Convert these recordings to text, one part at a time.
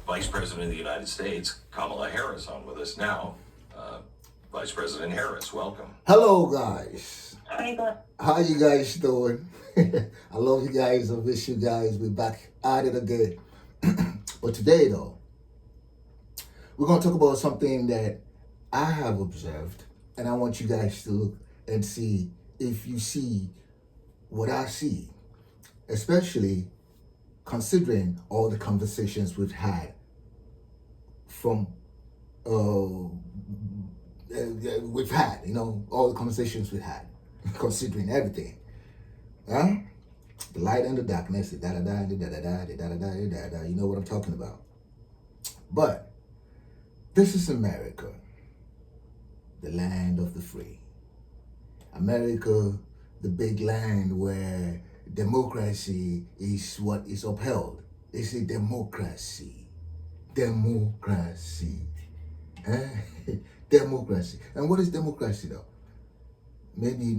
Vice President of the United States, Kamala Harris, on with us now. Vice President Harris, welcome. Hello, guys. Hi, God. How you guys doing? I love you guys. I wish you guys be back at it again. But today, though, we're going to talk about something that I have observed, and I want you guys to look and see if you see what I see, especially considering all the conversations we've had from all the conversations we've had, considering everything. Huh? The light and the darkness, the da-da-da, the da-da-da, the da-da-da, the da-da-da, you know what I'm talking about. But this is America, the land of the free. America, the big land where democracy is what is upheld. It's a democracy. Democracy. Democracy. And what is democracy though? Maybe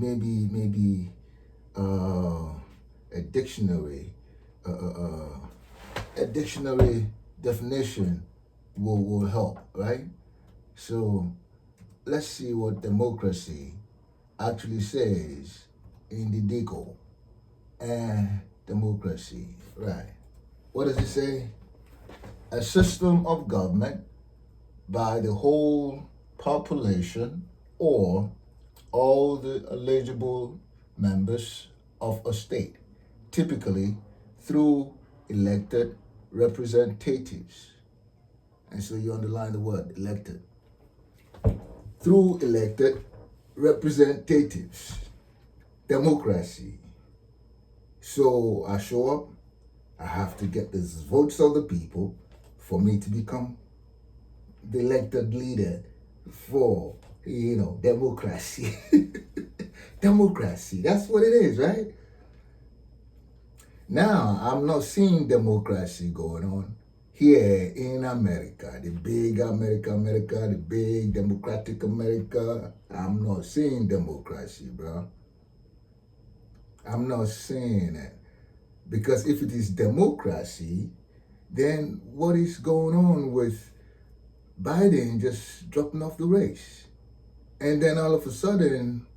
a dictionary definition will help, right? So let's see what democracy actually says in the DICO. And democracy, right? What does it say? A system of government by the whole population or all the eligible members of a state, typically through elected representatives. And so you underline the word elected. Through elected representatives. Democracy. So I show up, I have to get the votes of the people for me to become the elected leader for, democracy. Democracy, that's what it is, right? Now, I'm not seeing democracy going on here in America, the big America, the big democratic America. I'm not seeing democracy, bro. I'm not seeing it. Because if it is democracy, then what is going on with Biden just dropping off the race? And then all of a sudden,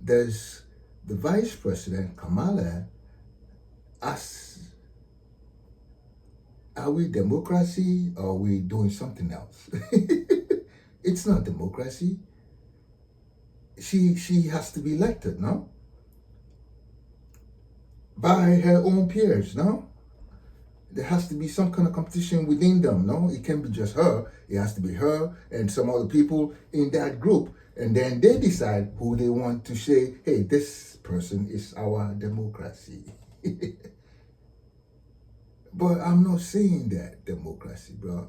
there's the vice president, Kamala, asks, are we democracy or are we doing something else? It's not democracy. She has to be elected, no? By her own peers, no? There has to be some kind of competition within them, no? It can't be just her. It has to be her and some other people in that group. And then they decide who they want to say, hey, this person is our democracy. But I'm not seeing that democracy, bro.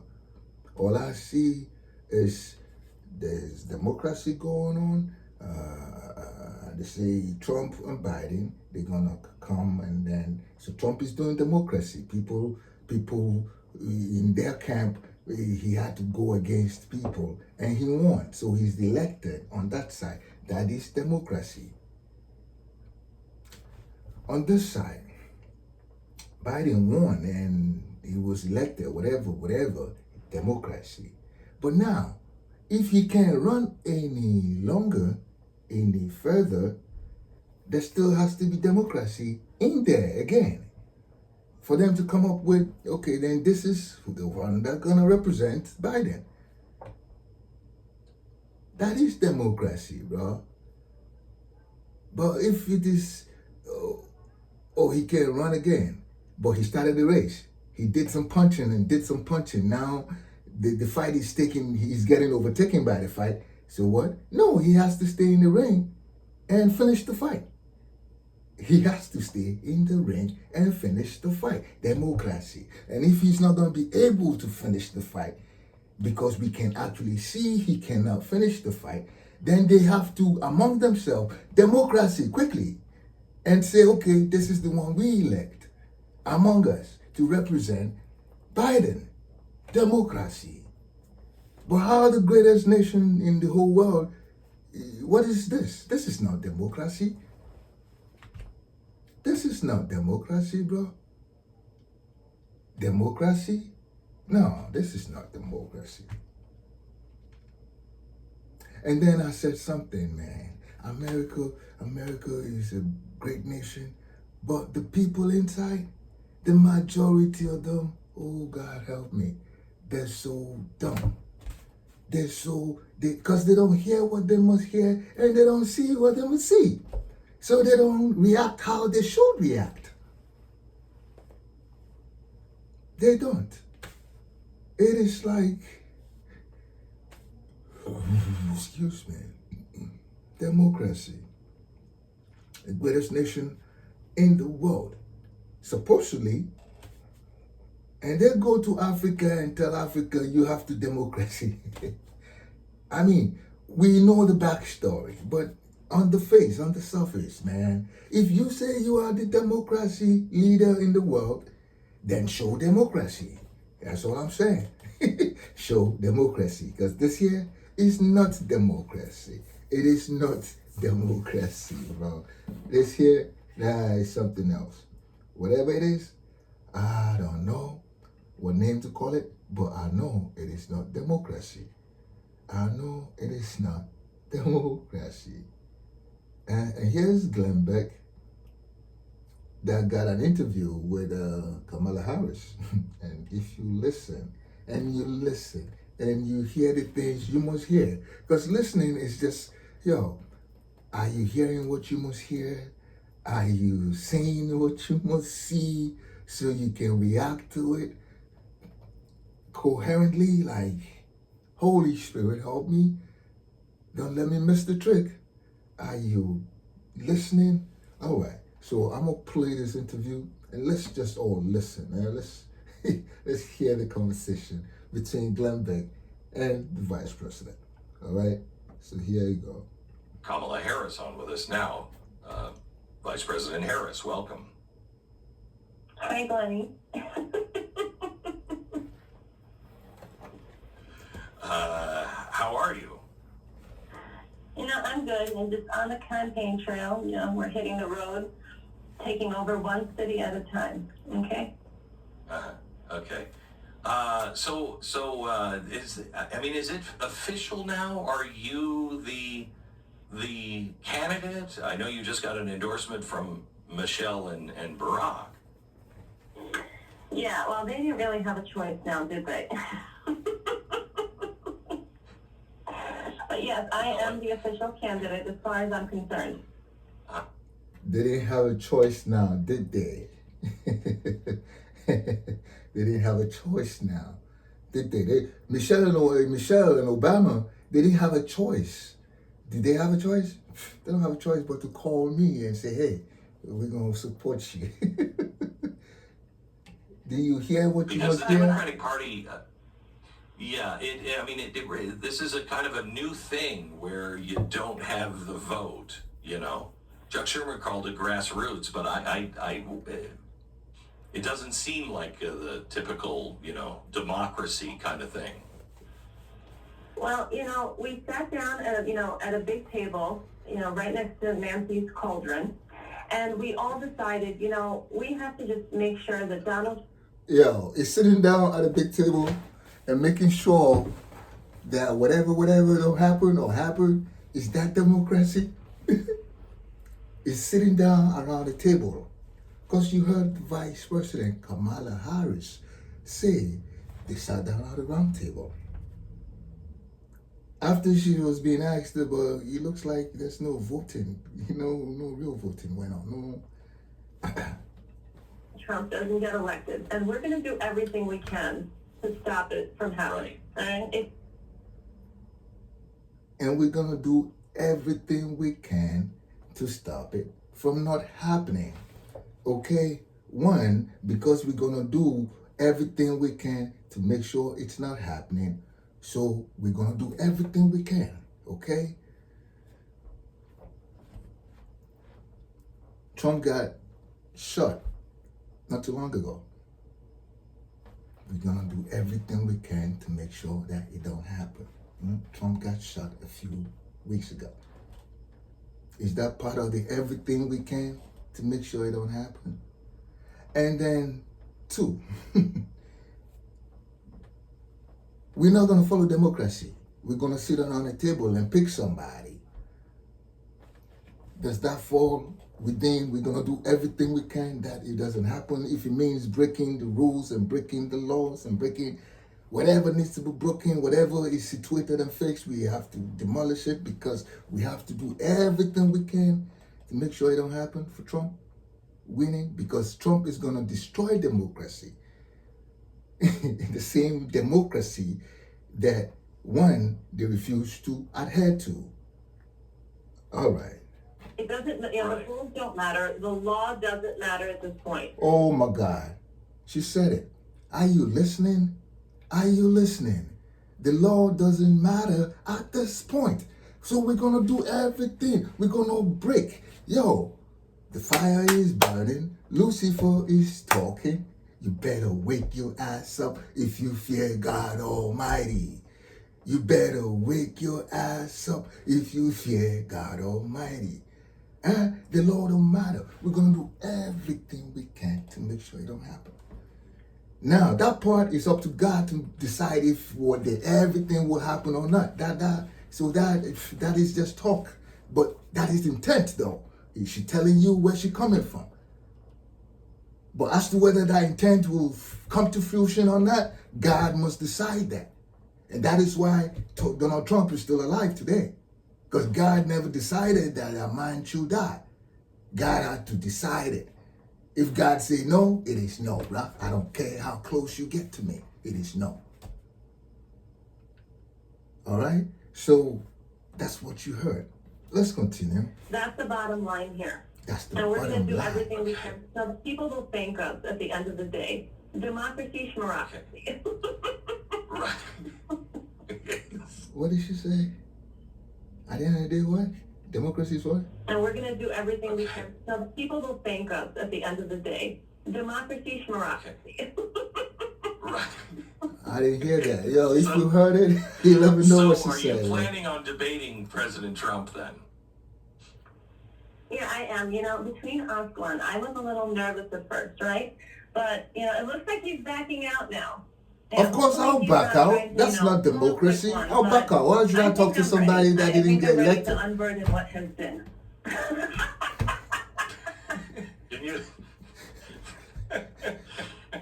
All I see is there's democracy going on. They say Trump and Biden, they're gonna come, and then so Trump is doing democracy. People in their camp, he had to go against people, and he won. So he's elected on that side. That is democracy. On this side, Biden won and he was elected, whatever, democracy. But now, if he can't run any longer, any further, there still has to be democracy in there again. For them to come up with, okay, then this is the one that's gonna represent Biden. That is democracy, bro. But if it is, he can't run again, but he started the race. He did some punching and did some punching. Now the fight is he's getting overtaken by the fight. So what? No, he has to stay in the ring and finish the fight. He has to stay in the ring and finish the fight. Democracy. And if he's not going to be able to finish the fight, because we can actually see he cannot finish the fight, then they have to, among themselves, democracy quickly, and say, okay, this is the one we elect among us to represent Biden. Democracy. But how the greatest nation in the whole world, what is this? This is not democracy. This is not democracy, bro. Democracy No, this is not democracy. And then I said something, man. America is a great nation, but the people inside, the majority of them, oh God help me, they're so dumb. Because they don't hear what they must hear and they don't see what they must see. So they don't react how they should react. They don't. It is like, excuse me, democracy, the greatest nation in the world, supposedly, and they go to Africa and tell Africa you have to democracy. I mean, we know the backstory, but on the surface, man, if you say you are the democracy leader in the world, then show democracy. That's all I'm saying. Show democracy, because this here is not democracy. It is not democracy, bro. This here, that is something else. Whatever it is, I don't know what name to call it, but I know it is not democracy. I know it is not democracy. And here's Glenn Beck that got an interview with Kamala Harris. And if you listen and you hear the things you must hear, because listening is just, are you hearing what you must hear? Are you seeing what you must see so you can react to it coherently? Like, Holy Spirit, help me. Don't let me miss the trick. Are you listening? All right. So I'm gonna play this interview and let's just all listen. Man. Let's hear the conversation between Glenn Beck and the Vice President. All right. So here you go. Kamala Harris on with us now. Vice President Harris, welcome. Hi, Glennie. How are you? I'm good. I'm just on the campaign trail. We're hitting the road, taking over one city at a time. Okay? Okay. Is it official now? Are you the candidate? I know you just got an endorsement from Michelle and Barack. Yeah, well, they didn't really have a choice now, did they? But yes, I am the official candidate as far as I'm concerned. They didn't have a choice now, did they? They didn't have a choice now, did they? Michelle and Obama, they didn't have a choice. Did they have a choice? They don't have a choice but to call me and say, hey, we're going to support you. Do you hear what you Because must the hear? Democratic Party, this is a kind of a new thing where you don't have the vote, Chuck Schumer called it grassroots, but it doesn't seem like the typical, democracy kind of thing. Well, we sat down at a big table, right next to Nancy's cauldron, and we all decided, we have to just make sure that Donald... It's sitting down at a big table and making sure that whatever don't happen, is that democracy? Is sitting down around the table. Because you heard Vice President Kamala Harris say they sat down at the round table. After she was being asked about, it looks like there's no voting, no real voting went on. No. Trump doesn't get elected, and we're going to do everything we can to stop it from happening. Right. And we're going to do everything we can to stop it from not happening. Okay? One, because we're going to do everything we can to make sure it's not happening. So we're going to do everything we can. Okay? Trump got shot not too long ago. We're going to do everything we can to make sure that it don't happen. Trump got shot a few weeks ago. Is that part of the everything we can to make sure it don't happen? And then, two, We're not going to follow democracy. We're going to sit on a table and pick somebody. Does that fall within? We're going to do everything we can that it doesn't happen. If it means breaking the rules and breaking the laws and breaking whatever needs to be broken, whatever is situated and fixed, we have to demolish it, because we have to do everything we can to make sure it don't happen for Trump winning, because Trump is going to destroy democracy. The same democracy that, one, they refuse to adhere to. All right. It doesn't, the rules don't matter. The law doesn't matter at this point. Oh my God. She said it. Are you listening? Are you listening? The law doesn't matter at this point. So we're going to do everything. We're going to break. Yo, the fire is burning. Lucifer is talking. You better wake your ass up if you fear God Almighty. You better wake your ass up if you fear God Almighty. The law don't matter. We're going to do everything we can to make sure it don't happen. Now, that part is up to God to decide if everything will happen or not. So that is just talk. But that is intent, though. Is she telling you where she coming from? But as to whether that intent will come to fruition or not, God must decide that. And that is why Donald Trump is still alive today. Because God never decided that a man should die. God had to decide it. If God say no, it is no, bruh. I don't care how close you get to me. It is no. All right? So that's what you heard. Let's continue. That's the bottom line here. That's the And we're bottom going to do line. everything we can. So people will thank us at the end of the day. Democracy, schmarocracy. Right. What did she say? At the end of the day, what? Democracy is what? And we're going to do everything we can. So people will thank us at the end of the day. Democracy, schmarocracy. Right. I didn't hear that. Yo, if you heard it, you let me know what she So are you said. planning on debating President Trump then? Yeah, I am. Between us, Glenn, I was a little nervous at first, right? But, it looks like he's backing out now. Of course, I'll back out. That's not democracy. I'll back out. Why should I talk to somebody that didn't get elected? To unburden what has been.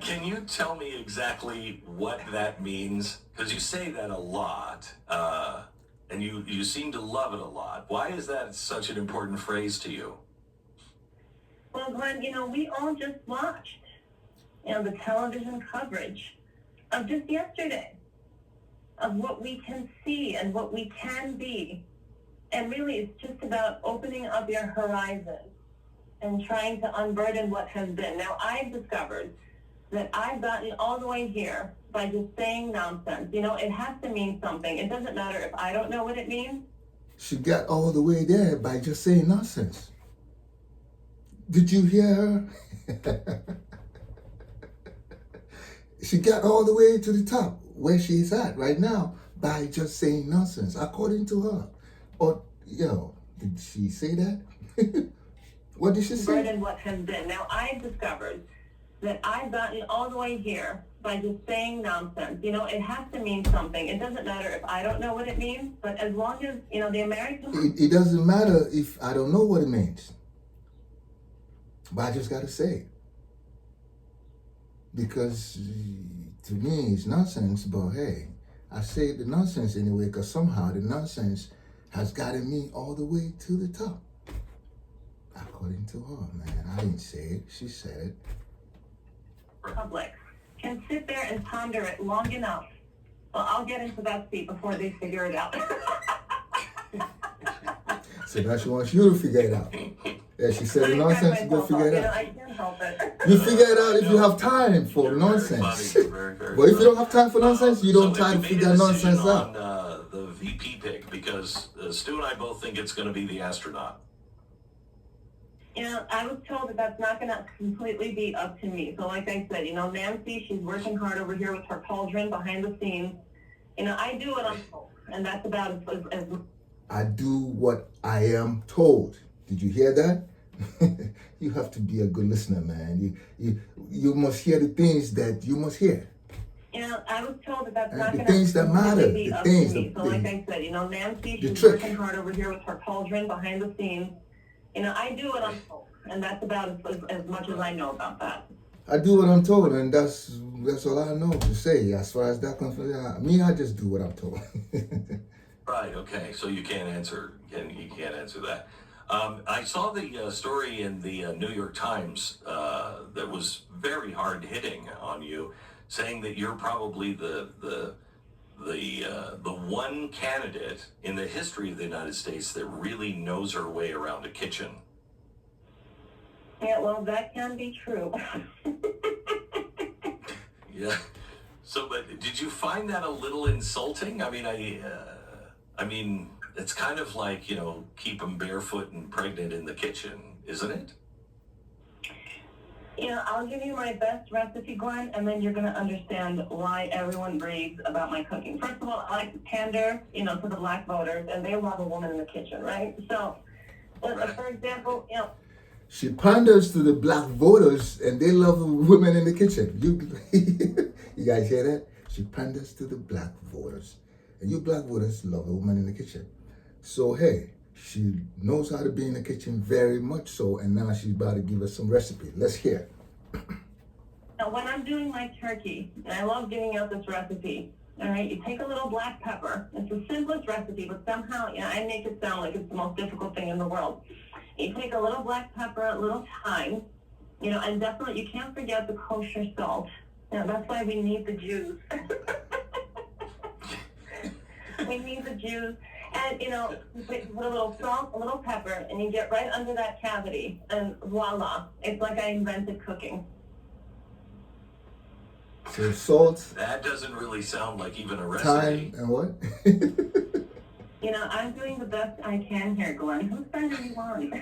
Can you tell me exactly what that means? Because you say that a lot, and you seem to love it a lot. Why is that such an important phrase to you? Well, Glenn, we all just watched, the television coverage of just yesterday, of what we can see and what we can be. And really, it's just about opening up your horizon and trying to unburden what has been. Now, I've discovered that I've gotten all the way here by just saying nonsense. It has to mean something. It doesn't matter if I don't know what it means. She got all the way there by just saying nonsense. Did you hear her? She got all the way to the top where she's at right now by just saying nonsense, according to her. Or, did she say that? What did she say? Burden what has been. Now, I've discovered that I've gotten all the way here by just saying nonsense. It has to mean something. It doesn't matter if I don't know what it means, but as long as, the American... It doesn't matter if I don't know what it means. But I just got to say it. Because to me, it's nonsense, but hey, I say the nonsense anyway, because somehow the nonsense has gotten me all the way to the top. According to her, man. I didn't say it. She said it. Public can sit there and ponder it long enough. Well, I'll get into that seat before they figure it out. So now she wants you to figure it out. Yeah, she said the nonsense, you go figure it out. I can't help it. You figure it out if you have time for nonsense. But if you don't have time for nonsense, you don't try to figure nonsense out. On the VP pick, because Stu and I both think it's going to be the astronaut. I was told that that's not going to completely be up to me. So like I said, Nancy, she's working hard over here with her cauldron behind the scenes. I do what I'm told, and that's about as I do what I am told. Did you hear that? You have to be a good listener, man. You must hear the things that you must hear. You know, I was told that that's And not the going to things that matter, be the up things, to me. So like I said, you know, Nancy, the she's trick. working hard over here with her cauldron behind the scenes. You know, I do what I'm told, and that's about as much as I know about that. I do what I'm told, and that's all I know to say as far as that comes. Me, I just do what I'm told. Right. Okay. So you can't answer. You can't answer that. I saw the story in the New York Times that was very hard hitting on you, saying that you're probably the one candidate in the history of the United States that really knows her way around a kitchen. Yeah, well, that can be true. Yeah. So, but did you find that a little insulting? I mean, it's kind of like, keep them barefoot and pregnant in the kitchen, isn't it? You know, I'll give you my best recipe, Glenn, and then you're going to understand why everyone raves about my cooking. First of all, I like to pander, to the black voters, and they love a woman in the kitchen, right? So, Right. for example, She panders to the black voters, and they love women in the kitchen. You guys hear that? She panders to the black voters, and you black voters love a woman in the kitchen. So hey, she knows how to be in the kitchen very much so, and now she's about to give us some recipe. Let's hear. Now, when I'm doing my turkey, and I love giving out this recipe, all right, you take a little black pepper. It's the simplest recipe, but somehow, I make it sound like it's the most difficult thing in the world. You take a little black pepper, a little thyme, and definitely you can't forget the kosher salt. That's why we need the Jews. We need the Jews. And, you put a little salt, a little pepper, and you get right under that cavity, and voila. It's like I invented cooking. So salt, That doesn't really sound like even a recipe. thyme, and what? I'm doing the best I can here, Glenn. Who's turning you on?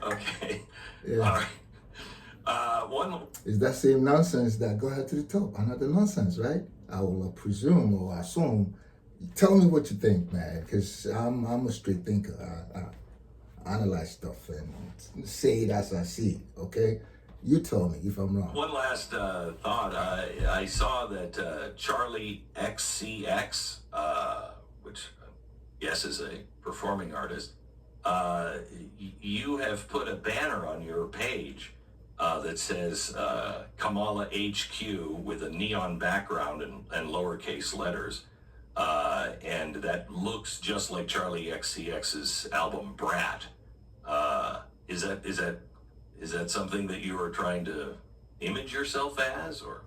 Okay. Yeah. All right. It's that same nonsense that go ahead to the top. Another nonsense, right? I will presume or assume. Tell me what you think, man, because I'm a straight thinker. I analyze stuff and say it as I see it, okay? You tell me if I'm wrong. One last thought. I saw that Charlie XCX, which yes is a performing artist, you have put a banner on your page that says Kamala HQ with a neon background and lowercase letters. And that looks just like Charlie XCX's album Brat. Is that something that you are trying to image yourself as, or?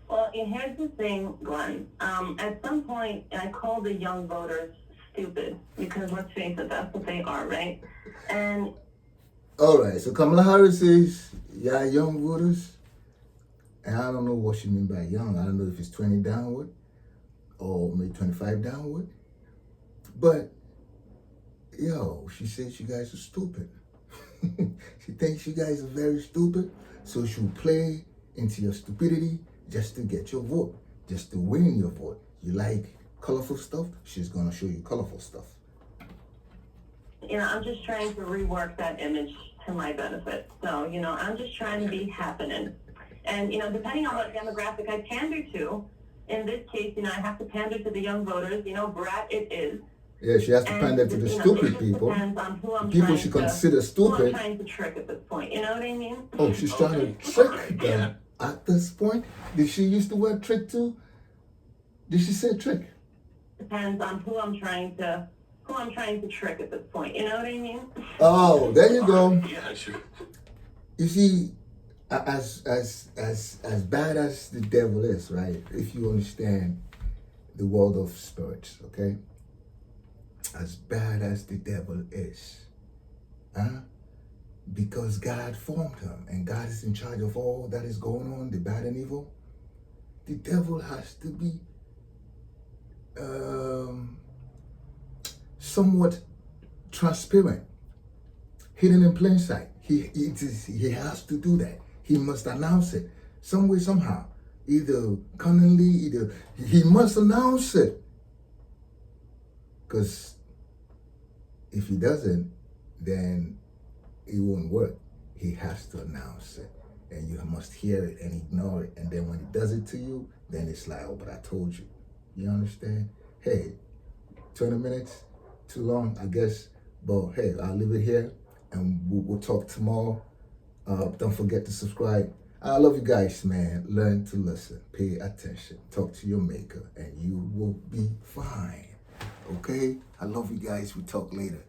Well, here's the thing, Glenn. At some point, I called the young voters stupid because let's face it, that's what they are, right? And all right, so Kamala Harris says, yeah, young voters, and I don't know what she means by young. I don't know if it's 20 downward or maybe 25 downward. But, she says you guys are stupid. She thinks you guys are very stupid, so she'll play into your stupidity just to get your vote, just to win your vote. You like colorful stuff? She's going to show you colorful stuff. I'm just trying to rework that image to my benefit. So, I'm just trying to be happening. And, depending on what demographic I pander to, in this case, I have to pander to the young voters. Brat it is. Yeah, she has to pander to the stupid people. Depends on who I'm people trying she to, consider stupid. Who I'm trying to trick at this point. You know what I mean? Oh, she's trying to trick them at this point? Did she use the word trick too? Did she say trick? Depends on who I'm trying to trick at this point. You know what I mean? Oh, there you go. Yeah, sure. You see, as bad as the devil is, right? If you understand the world of spirits, okay? As bad as the devil is, because God formed him and God is in charge of all that is going on, the bad and evil, the devil has to be somewhat transparent, hidden in plain sight. He has to do that. He must announce it some way, somehow, either cunningly, he must announce it. Because if he doesn't, then it won't work. He has to announce it. and you must hear it and ignore it. And then when it does it to you, then it's like, oh, but I told you. You understand? Hey, 20 minutes, too long, I guess. But hey, I'll leave it here, and we'll talk tomorrow. Don't forget to subscribe. I love you guys, man. Learn to listen. Pay attention. Talk to your maker, and you will be fine. Okay? I love you guys. We talk later.